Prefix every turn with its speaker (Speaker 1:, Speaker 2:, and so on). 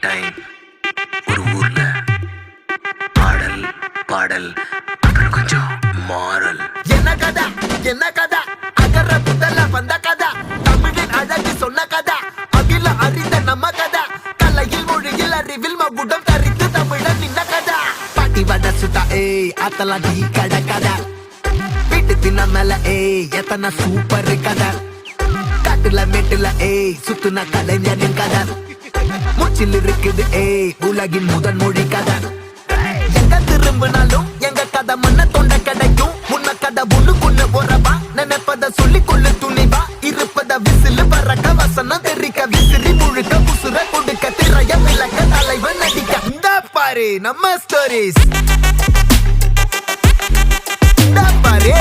Speaker 1: Time ஒரு ஊர்ல ஆடல் பாடல் அப்புறம் கொஞ்சம் மாறல்.
Speaker 2: என்ன கதா என்ன கதா அகர புதல வந்த கதா தமிழின் அழகு சொன்ன கதா அகில அறிந்த நம்ம கதா கலையில் மொழியில் அறிவில் மகுடம் தரித்து தமிழன் நின்ன கதா பாட்டி வட சுட்டா ஏய் அத்தலாம் டீ கட கதா வீட்டு தின்ன மேல ஏய் எத்தனை சூப்பர் கதா காட்டுல மேட்டுல ஏய் சுத்துன கலைஞனின் கதா மூச்சில் இருக்குது ஏய் உலகின் முதன் மொழி கதா எங்க திரும்பினாலும் எங்க கதை மண்ண தொண்ட கிடைக்கும் முன்ன கதை ஒண்ணு போறவா நினைப்பத சொல்லி கொள்ளு துணிவா இருப்பத விசிலு பறக்க வசனம் தெரிக்க விசிறி முழுக்க புசுர கொடுக்க திரைய விளக்க தலைவன் நடிக்க இந்த பாரு நம்ம ஸ்டோரிஸ் இந்த பாரு